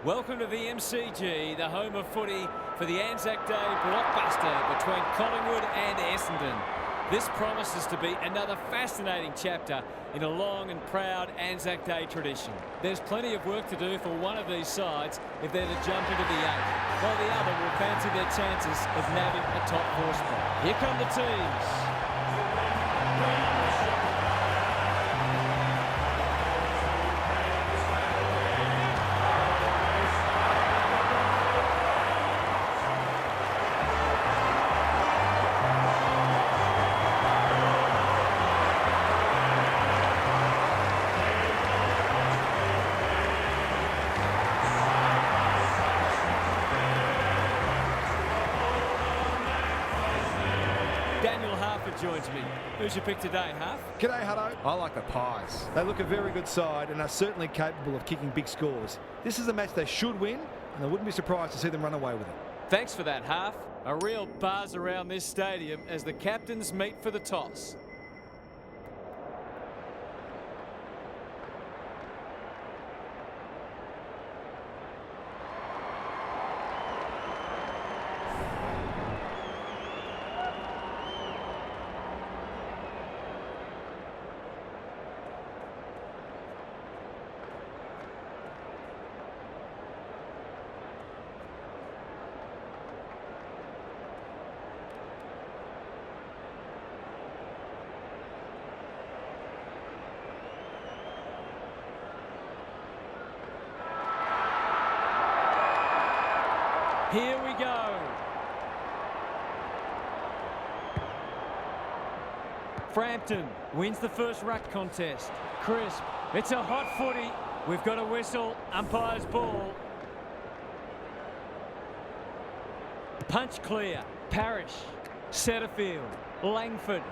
Welcome to the MCG, the home of footy for the Anzac Day blockbuster between Collingwood and Essendon. This promises to be another fascinating chapter in a long and proud Anzac Day tradition. There's plenty of work to do for one of these sides if they're to jump into the eight, while the other will fancy their chances of nabbing a top four spot. Here come the teams. Joins me. Who's your pick today, Huff? G'day, Hutto. I like the Pies. They look a very good side and are certainly capable of kicking big scores. This is a match they should win, and I wouldn't be surprised to see them run away with it. Thanks for that, Huff. A real buzz around this stadium as the captains meet for the toss. Here we go. Frampton wins the first ruck contest. Crisp. It's a hot footy. We've got a whistle. Umpire's ball. Punch clear. Parrish. Setterfield. Langford.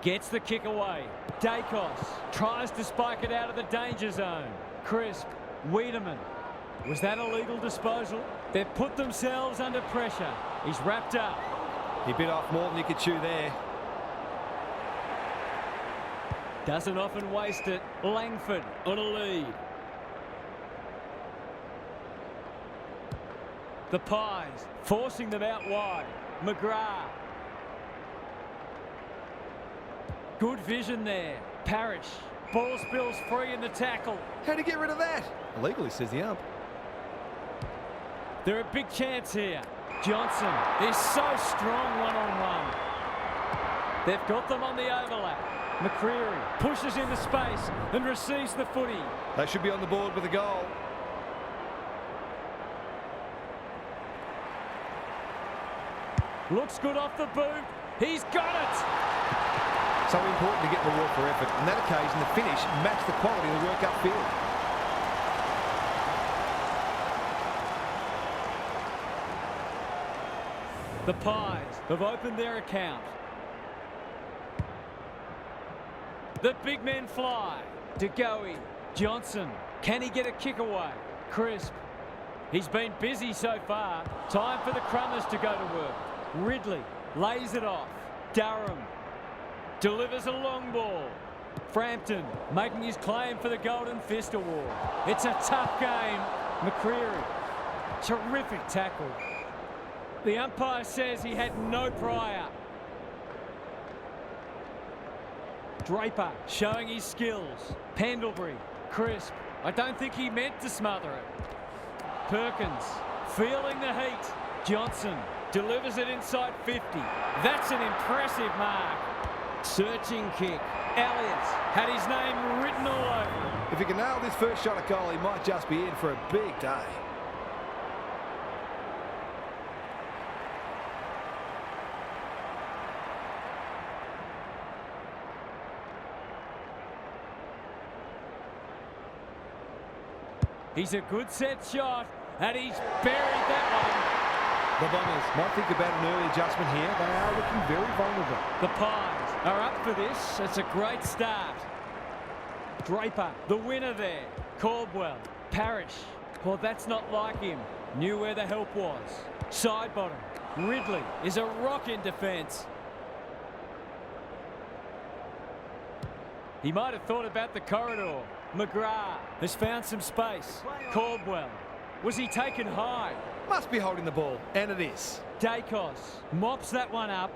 Gets the kick away. Dacos tries to spike it out of the danger zone. Crisp. Wiedemann. Was that a legal disposal? They've put themselves under pressure. He's wrapped up. He bit off more than you could chew there. Doesn't often waste it. Langford on a lead. The Pies forcing them out wide. McGrath. Good vision there. Parrish. Ball spills free in the tackle. How'd he get rid of that? Illegally, says the ump. They're a big chance here. Johnson is so strong one-on-one. They've got them on the overlap. McCreary pushes into space and receives the footy. They should be on the board with a goal. Looks good off the boot. He's got it. So important to get the reward for effort. On that occasion, the finish matched the quality of the work upfield. The Pies have opened their account. The big men fly. DeGoey. Johnson. Can he get a kick away? Crisp. He's been busy so far. Time for the Crummers to go to work. Ridley lays it off. Durham delivers a long ball. Frampton making his claim for the Golden Fist Award. It's a tough game. McCreary. Terrific tackle. The umpire says he had no prior. Draper showing his skills. Pendlebury. Crisp. I don't think he meant to smother it. Perkins feeling the heat. Johnson delivers it inside 50. That's an impressive mark. Searching kick. Elliott had his name written all over it. If he can nail this first shot at goal, he might just be in for a big day. He's a good set shot, and he's buried that one. The Bombers might think about an early adjustment here. They are looking very vulnerable. The Pies are up for this. It's a great start. Draper, the winner there. Caldwell, Parrish. Well, that's not like him. Knew where the help was. Side bottom. Ridley is a rock in defence. He might have thought about the corridor. McGrath has found some space. Caldwell Was he taken high? Must be holding the ball, and it is. Dacos mops that one up.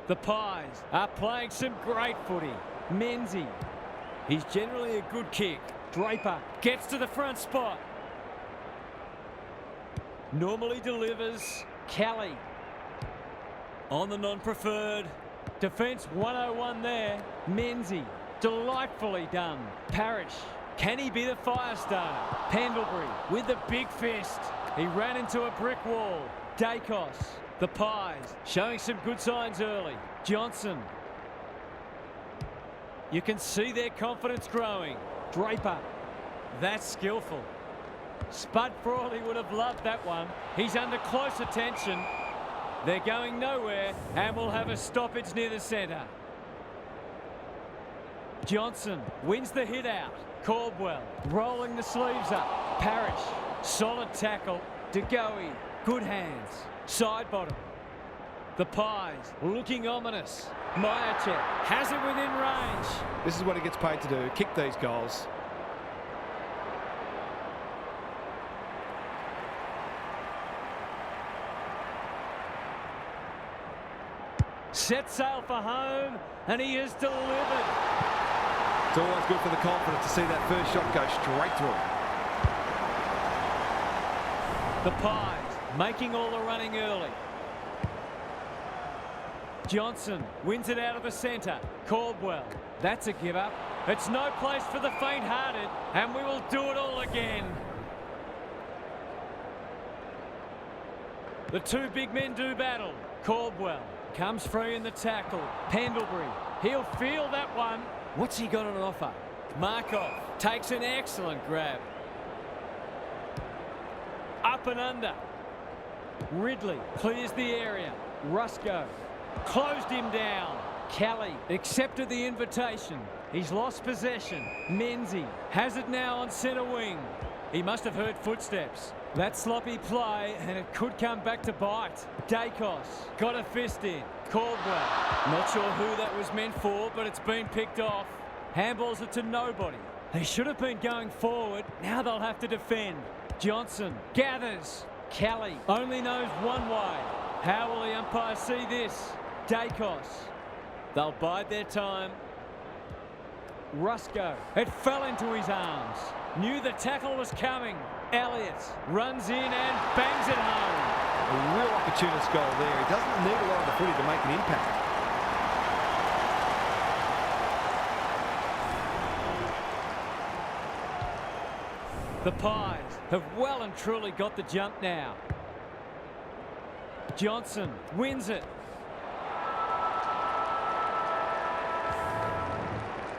The Pies are playing some great footy. Menzie. He's generally a good kick. Draper gets to the front spot. Normally delivers. Kelly. On the non-preferred. Defence 101 there. Menzie. Delightfully done. Parrish. Can he be the fire starter? Pendlebury with the big fist. He ran into a brick wall. Dacos. The Pies showing some good signs early. Johnson. You can see their confidence growing. Draper. That's skillful. Spud Frawley would have loved that one. He's under close attention. They're going nowhere and will have a stoppage near the centre. Johnson wins the hit out. Caldwell rolling the sleeves up. Parrish. Solid tackle. DeGoey. Good hands. Side bottom. The Pies looking ominous. Myercheck has it within range. This is what he gets paid to do, kick these goals. Set sail for home, and he is delivered. It's always good for the confidence to see that first shot go straight through. The Pies making all the running early. Johnson wins it out of the centre. Caldwell. That's a give up. It's no place for the faint-hearted, and we will do it all again. The two big men do battle. Caldwell comes free in the tackle. Pendlebury. He'll feel that one. What's he got on offer? Markov takes an excellent grab. Up and under. Ridley clears the area. Rusco closed him down. Kelly accepted the invitation. He's lost possession. Menzie has it now on centre wing. He must have heard footsteps. That sloppy play, and it could come back to bite. Dacos got a fist in. Caldwell. Not sure who that was meant for, but it's been picked off. Handballs it to nobody. They should have been going forward. Now they'll have to defend. Johnson gathers. Kelly only knows one way. How will the umpire see this? Dacos. They'll bide their time. Rusco. It fell into his arms. Knew the tackle was coming. Elliott runs in and bangs it home. A real opportunist goal there. He doesn't need a lot of the footy to make an impact. The Pies have well and truly got the jump now. Johnson wins it.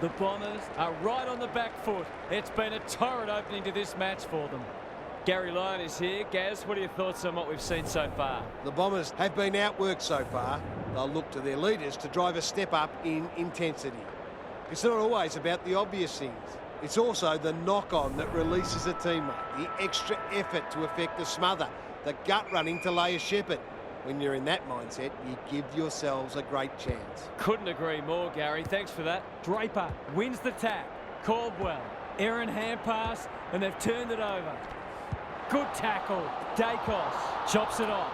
The Bombers are right on the back foot. It's been a torrid opening to this match for them. Gary Lyon is here. Gaz, what are your thoughts on what we've seen so far? The Bombers have been outworked so far. They'll look to their leaders to drive a step up in intensity. It's not always about the obvious things. It's also the knock-on that releases a teammate, the extra effort to effect a smother, the gut running to lay a shepherd. When you're in that mindset, you give yourselves a great chance. Couldn't agree more, Gary. Thanks for that. Draper wins the tap. Caldwell, errant hand pass, and they've turned it over. Good tackle. Dacos chops it off.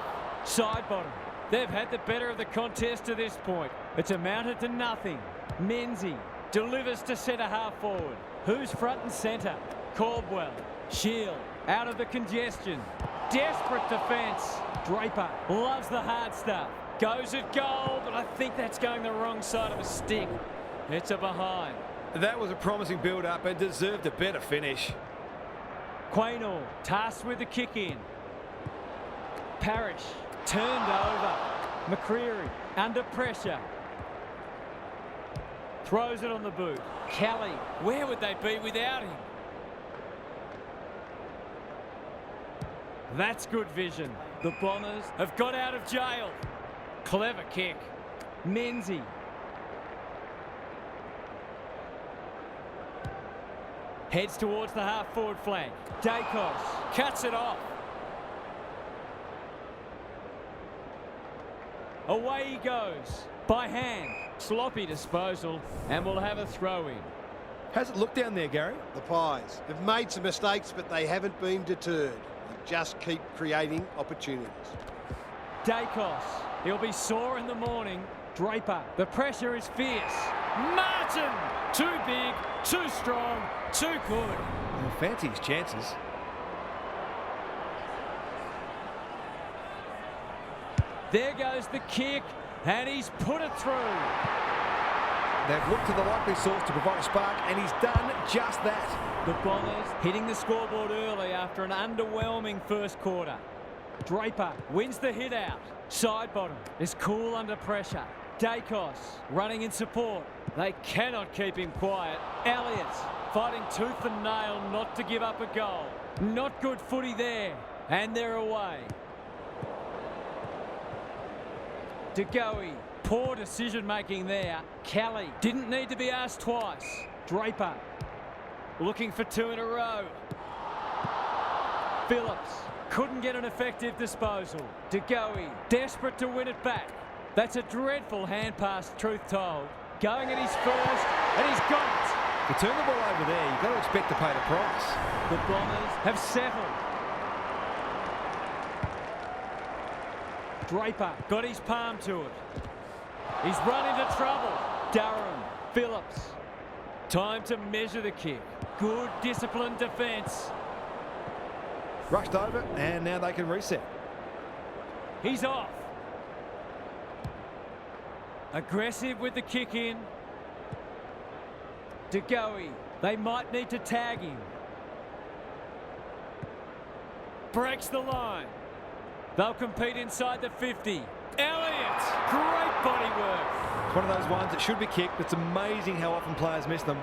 Side bottom. They've had the better of the contest to this point. It's amounted to nothing. Menzie delivers to centre half forward. Who's front and centre? Caldwell. Shield out of the congestion. Desperate defence. Draper loves the hard stuff. Goes at goal, but I think that's going the wrong side of a stick. It's a behind. That was a promising build-up and deserved a better finish. Quaynor tasked with the kick in. Parrish turned over. McCreary under pressure. Throws it on the boot. Kelly, where would they be without him? That's good vision. The Bombers have got out of jail. Clever kick. Menzie. Heads towards the half-forward flank. Dacos cuts it off. Away he goes. By hand. Sloppy disposal. And we'll have a throw-in. How's it look down there, Gary? The Pies have made some mistakes, but they haven't been deterred. They've just keep creating opportunities. Dacos. He'll be sore in the morning. Draper. The pressure is fierce. Martin. Too big, too strong, too good. Well, fancy his chances. There goes the kick, and he's put it through. They've looked to the likely source to provide a spark, and he's done just that. The Bombers hitting the scoreboard early after an underwhelming first quarter. Draper wins the hit out. Side bottom is cool under pressure. Dacos running in support. They cannot keep him quiet. Elliott fighting tooth and nail not to give up a goal. Not good footy there, and they're away. De Goey, poor decision making there. Kelly didn't need to be asked twice. Draper looking for two in a row. Phillips couldn't get an effective disposal. De Goey desperate to win it back. That's a dreadful hand pass, truth told. Going at his first, and he's got it. To turn the ball over there, you've got to expect to pay the price. The Bombers have settled. Draper got his palm to it. He's run into trouble. Durham, Phillips. Time to measure the kick. Good disciplined defence. Rushed over, and now they can reset. He's off. Aggressive with the kick in. De Goey. They might need to tag him. Breaks the line. They'll compete inside the 50. Elliott. Great body work. It's one of those ones that should be kicked. It's amazing how often players miss them.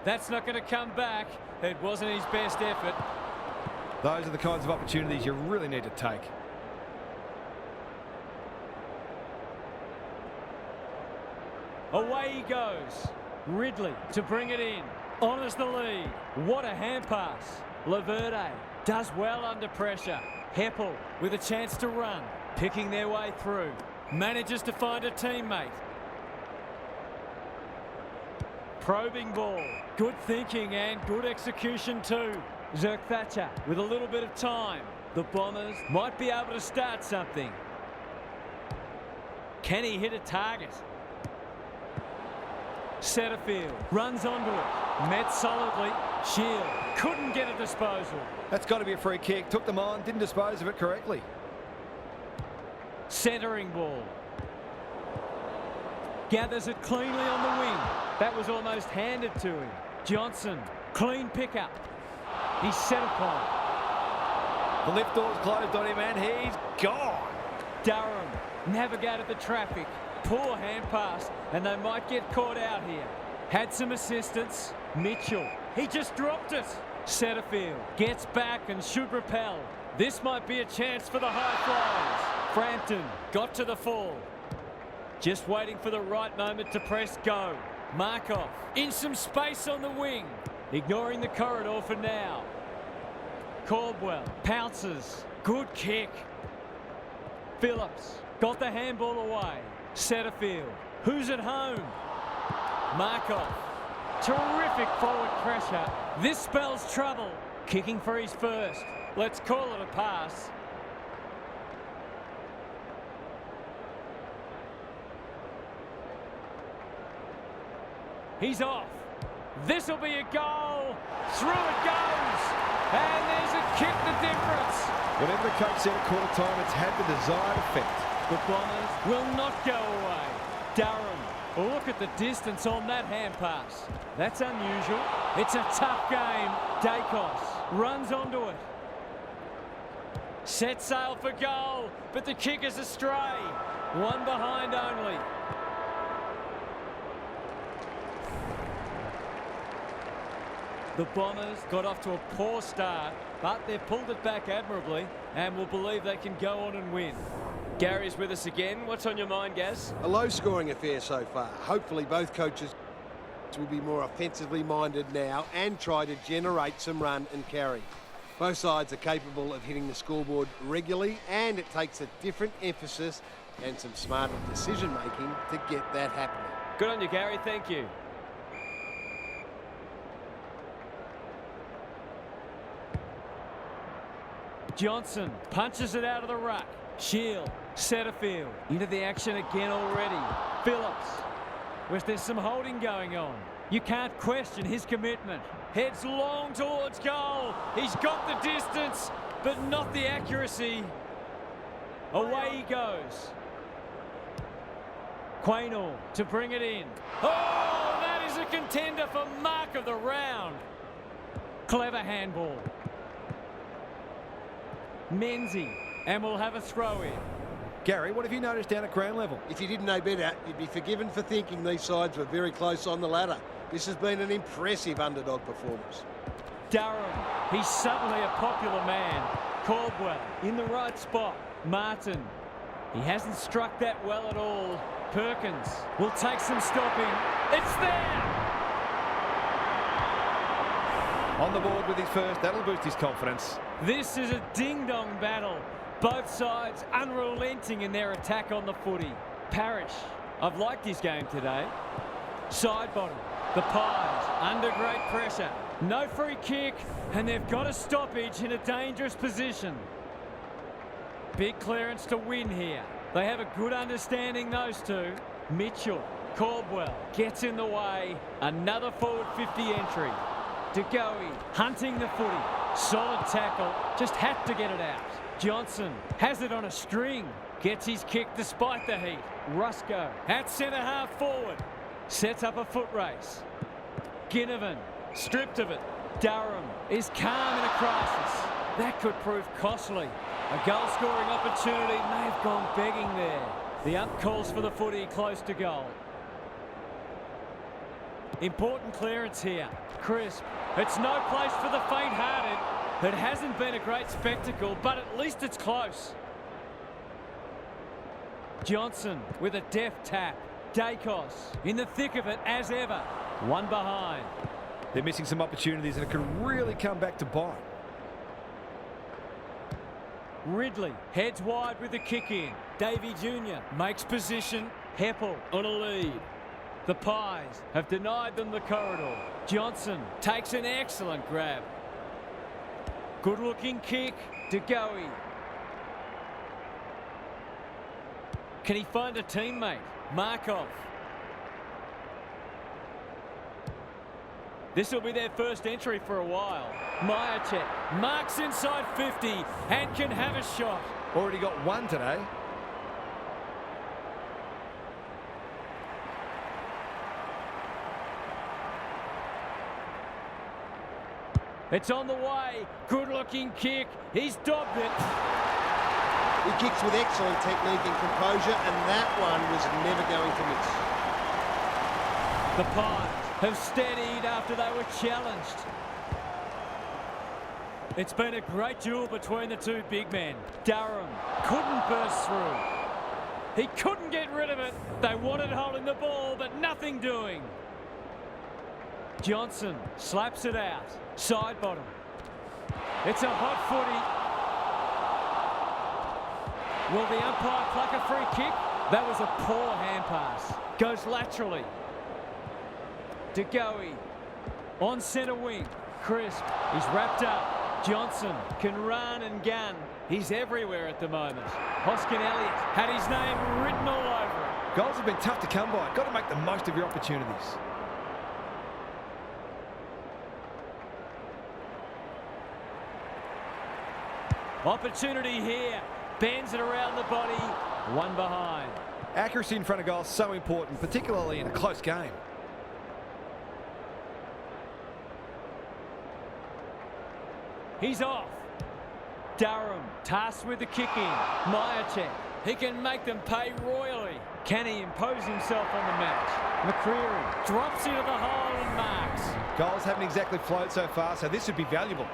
That's not going to come back. It wasn't his best effort. Those are the kinds of opportunities you really need to take. Away he goes. Ridley to bring it in. Honours the lead. What a hand pass. Laverde does well under pressure. Heppel with a chance to run. Picking their way through. Manages to find a teammate. Probing ball. Good thinking and good execution too. Zerk-Thatcher with a little bit of time. The Bombers might be able to start something. Can he hit a target? Setterfield runs onto it. Met solidly. Shield couldn't get a disposal. That's got to be a free kick. Took them on, didn't dispose of it correctly. Centering ball. Gathers it cleanly on the wing. That was almost handed to him. Johnson, clean pickup. He's set upon. The lift door's closed on him and he's gone. Durham navigated the traffic. Poor hand pass, and they might get caught out here. Had some assistance. Mitchell, he just dropped it. Setterfield gets back and should repel. This might be a chance for the high flyers. Frampton got to the fall. Just waiting for the right moment to press go. Markov in some space on the wing. Ignoring the corridor for now. Caldwell pounces. Good kick. Phillips got the handball away. Setterfield. Who's at home? Markov. Terrific forward pressure. This spells trouble. Kicking for his first. Let's call it a pass. He's off. This'll be a goal. Through it goes. And there's a kick the difference. Whatever the coach said at quarter time, it's had the desired effect. The Bombers will not go away. Durham, look at the distance on that hand pass. That's unusual. It's a tough game. Dacos runs onto it. Set sail for goal, but the kick is astray. One behind only. The Bombers got off to a poor start, but they've pulled it back admirably and will believe they can go on and win. Gary's with us again. What's on your mind, Gaz? A low-scoring affair so far. Hopefully both coaches will be more offensively minded now and try to generate some run and carry. Both sides are capable of hitting the scoreboard regularly, and it takes a different emphasis and some smarter decision-making to get that happening. Good on you, Gary. Thank you. Johnson punches it out of the ruck. Shield, Setterfield, into the action again already. Phillips, where's there some holding going on? You can't question his commitment. Heads long towards goal. He's got the distance, but not the accuracy. Away he goes. Quaynor to bring it in. Oh, that is a contender for mark of the round. Clever handball. Menzie, and we'll have a throw in. Gary, what have you noticed down at ground level? If you didn't know better, you'd be forgiven for thinking these sides were very close on the ladder. This has been an impressive underdog performance. Durham, he's suddenly a popular man. Caldwell in the right spot. Martin, he hasn't struck that well at all. Perkins will take some stopping. It's there! On the board with his first, that'll boost his confidence. This is a ding-dong battle. Both sides unrelenting in their attack on the footy. Parrish, I've liked his game today. Side bottom, the Pies under great pressure. No free kick, and they've got a stoppage in a dangerous position. Big clearance to win here. They have a good understanding, those two. Mitchell, Caldwell gets in the way. Another forward 50 entry. DeGoey hunting the footy. Solid tackle, just had to get it out. Johnson has it on a string. Gets his kick despite the heat. Rusco at centre half forward. Sets up a foot race. Ginnivan stripped of it. Durham is calm in a crisis. That could prove costly. A goal-scoring opportunity may have gone begging there. The ump calls for the footy close to goal. Important clearance here. Crisp. It's no place for the faint-hearted. It hasn't been a great spectacle, but at least it's close. Johnson with a deft tap. Dacos in the thick of it as ever. One behind. They're missing some opportunities, and it could really come back to bite. Ridley heads wide with the kick in. Davey Jr. makes position. Heppel on a lead. The Pies have denied them the corridor. Johnson takes an excellent grab. Good looking kick. DeGoey. Can he find a teammate? Markov. This will be their first entry for a while. Myercheck marks inside 50 and can have a shot. Already got one today. It's on the way. Good looking kick. He's dobbed it. He kicks with excellent technique and composure, and that one was never going to miss. The Pies have steadied after they were challenged. It's been a great duel between the two big men. Durham couldn't burst through. He couldn't get rid of it. They wanted holding the ball, but nothing doing. Johnson slaps it out. Side bottom. It's a hot footy. Will the umpire pluck a free kick? That was a poor hand pass. Goes laterally. DeGoey on centre wing. Crisp. He's wrapped up. Johnson can run and gun. He's everywhere at the moment. Hoskin Elliott had his name written all over it. Goals have been tough to come by. Got to make the most of your opportunities. Opportunity here. Bends it around the body. One behind. Accuracy in front of goal is so important, particularly in a close game. He's off. Durham tasked with the kick in. Myercheck. He can make them pay royally. Can he impose himself on the match? McCreary drops into the hole and marks. Goals haven't exactly flowed so far, so this would be valuable.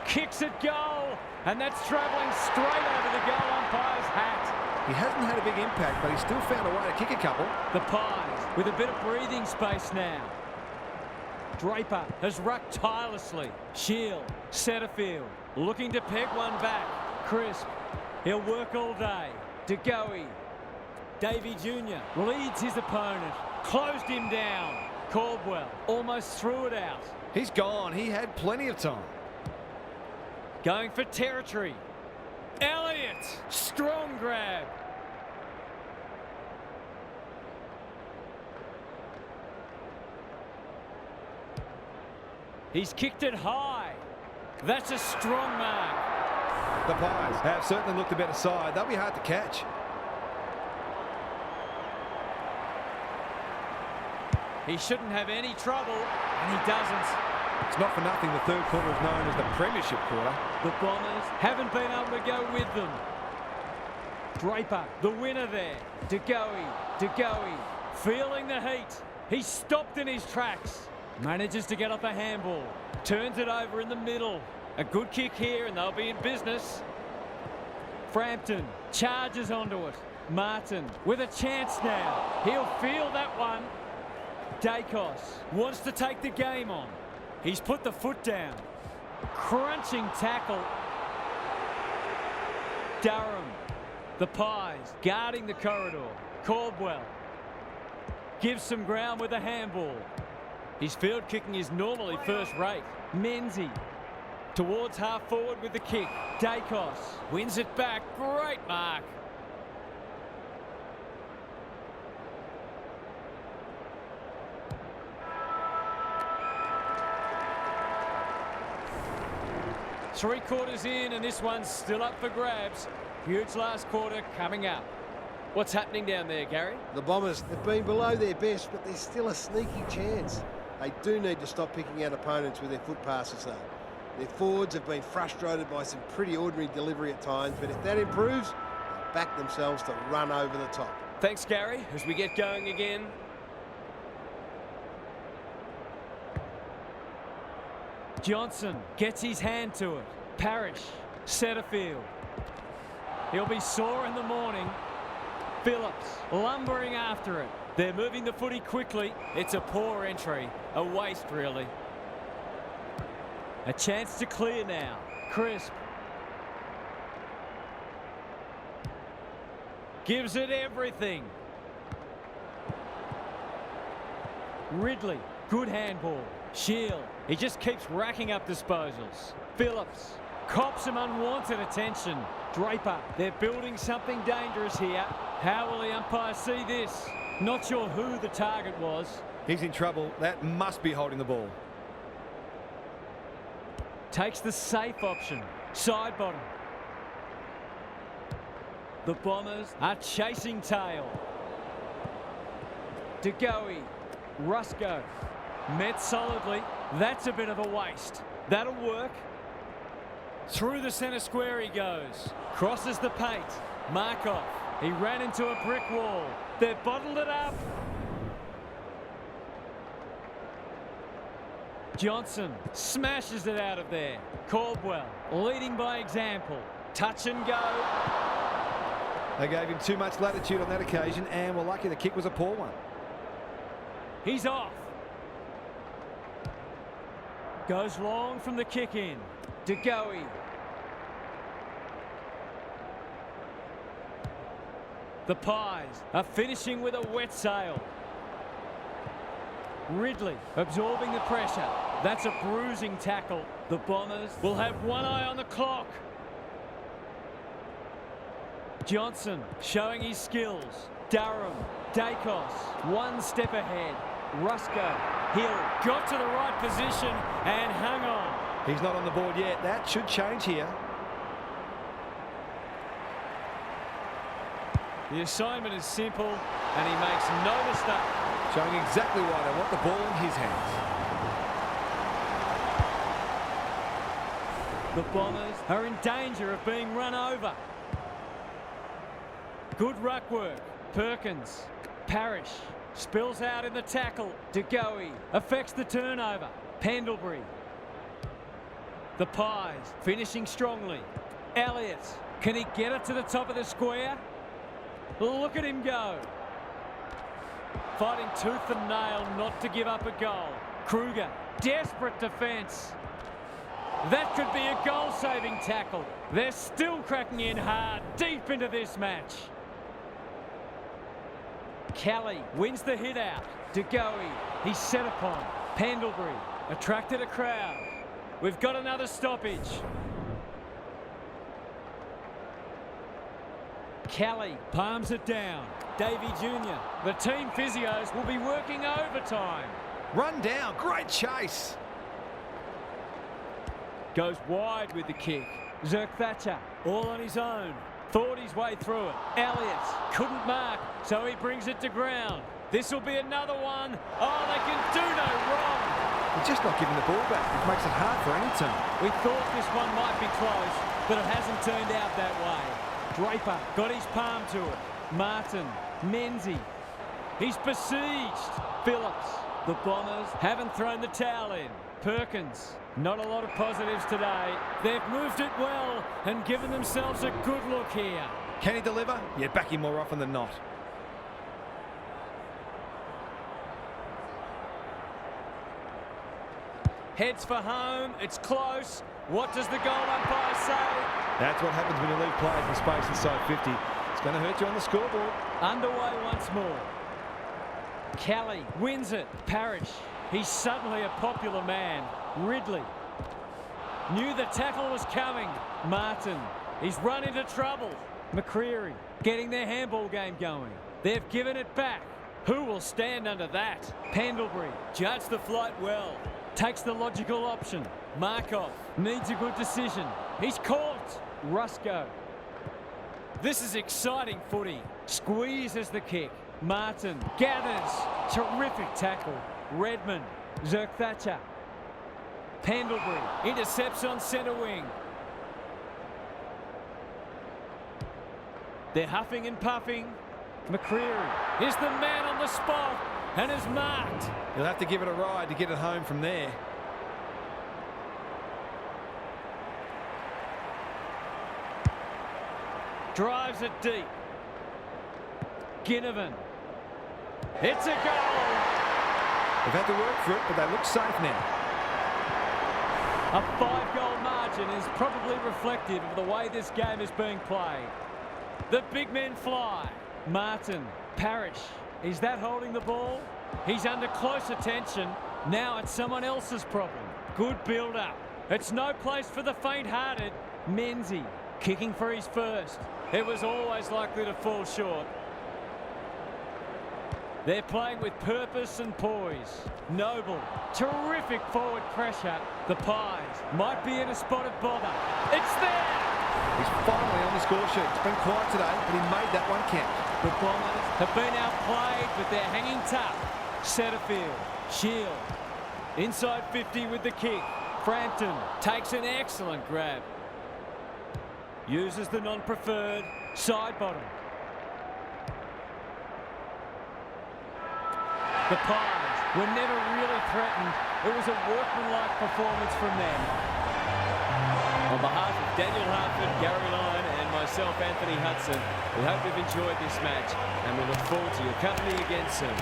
Kicks at goal, and that's travelling straight over the goal umpire's hat. He hasn't had a big impact, but he's still found a way to kick a couple. The Pies with a bit of breathing space now. Draper has rucked tirelessly. Shield, Setterfield, looking to peg one back. Crisp, he'll work all day. De Goey, Davey Jr. leads his opponent, closed him down. Caldwell almost threw it out. He's gone. He had plenty of time. Going for territory. Elliott, strong grab. He's kicked it high. That's a strong mark. The Pies have certainly looked the better side. They'll be hard to catch. He shouldn't have any trouble, and he doesn't. It's not for nothing the third quarter is known as the Premiership quarter. The Bombers haven't been able to go with them. Draper, the winner there. De Goey, feeling the heat. He's stopped in his tracks. Manages to get off a handball. Turns it over in the middle. A good kick here, and they'll be in business. Frampton charges onto it. Martin with a chance now. He'll feel that one. Dacos wants to take the game on. He's put the foot down. Crunching tackle. Durham. The Pies guarding the corridor. Caldwell gives some ground with a handball. His field kicking is normally first rate. Menzie towards half forward with the kick. Dacos wins it back. Great mark. Three quarters in, and this one's still up for grabs. Huge last quarter coming up. What's happening down there, Gary? The Bombers have been below their best, but there's still a sneaky chance. They do need to stop picking out opponents with their foot passes, though. Their forwards have been frustrated by some pretty ordinary delivery at times, but if that improves, they'll back themselves to run over the top. Thanks, Gary, as we get going again. Johnson gets his hand to it. Parrish, Setterfield. He'll be sore in the morning. Phillips lumbering after it. They're moving the footy quickly. It's a poor entry. A waste, really. A chance to clear now. Crisp. Gives it everything. Ridley, good handball. Shield, he just keeps racking up disposals. Phillips cops some unwanted attention. Draper, they're building something dangerous here. How will the umpire see this? Not sure who the target was. He's in trouble. That must be holding the ball. Takes the safe option. Side bottom. The Bombers are chasing tail. De Goey, Rusco. Met solidly. That's a bit of a waste. That'll work. Through the centre square he goes. Crosses the paint. Markov. He ran into a brick wall. They've bottled it up. Johnson smashes it out of there. Caldwell leading by example. Touch and go. They gave him too much latitude on that occasion, and we're lucky the kick was a poor one. He's off. Goes long from the kick in. De Goey. The Pies are finishing with a wet sail. Ridley absorbing the pressure. That's a bruising tackle. The Bombers will have one eye on the clock. Johnson showing his skills. Durham, Dacos, one step ahead. Rusco, Hill got to the right position and hung on. He's not on the board yet. That should change here. The assignment is simple, and he makes no mistake. Showing exactly why they want the ball in his hands. The Bombers are in danger of being run over. Good ruck work. Perkins. Parrish spills out in the tackle. De Goey affects the turnover. Pendlebury. The Pies finishing strongly. Elliott. Can he get it to the top of the square? Look at him go. Fighting tooth and nail not to give up a goal. Kruger Desperate defence. That could be a goal-saving tackle. They're still cracking in hard, deep into this match. Kelly wins the hit out. De Goey, he's set upon. Pendlebury attracted a crowd. We've got another stoppage. Kelly palms it down. Davey Jr. The team physios will be working overtime. Run down, great chase. Goes wide with the kick. Zerk Thatcher all on his own. Thought his way through it. Elliott couldn't mark, so he brings it to ground. This will be another one. Oh, they can do no wrong. They're just not giving the ball back, which makes it hard for any team. We thought this one might be close, but it hasn't turned out that way. Draper got his palm to it. Martin, Menzie. He's besieged. Phillips. The Bombers haven't thrown the towel in. Perkins. Not a lot of positives today. They've moved it well and given themselves a good look here. Can he deliver? Yeah, back him more often than not. Heads for home. It's close. What does the goal umpire say? That's what happens when you leave players in space inside 50. It's going to hurt you on the scoreboard. Underway once more. Kelly wins it. Parrish. He's suddenly a popular man. Ridley. Knew the tackle was coming. Martin. He's run into trouble. McCreary getting their handball game going. They've given it back. Who will stand under that? Pendlebury judged the flight well. Takes the logical option. Markov needs a good decision. He's caught. Rusco. This is exciting footy. Squeezes the kick. Martin gathers. Terrific tackle. Redmond. Zerk Thatcher. Pendlebury intercepts on centre wing. They're huffing and puffing. McCreary is the man on the spot and is marked. You'll have to give it a ride to get it home from there. Drives it deep. Ginnivan. It's a goal. They've had to work for it, but they look safe now. A 5-goal margin is probably reflective of the way this game is being played. The big men fly. Martin, Parrish. Is that holding the ball? He's under close attention. Now it's someone else's problem. Good build-up. It's no place for the faint-hearted. Menzie kicking for his first. It was always likely to fall short. They're playing with purpose and poise. Noble, terrific forward pressure. The Pies might be in a spot of bother. It's there! He's finally on the score sheet. It's been quiet today, but he made that one count. The Bombers have been outplayed, but they're hanging tough. Setterfield, Shield. Inside 50 with the kick. Frampton takes an excellent grab. Uses the non-preferred. Side bottom. The Pies were never really threatened. It was a workmanlike performance from them. On behalf of Daniel Hartford, Gary Lyon and myself, Anthony Hudson, we hope you've enjoyed this match and we look forward to your company again soon.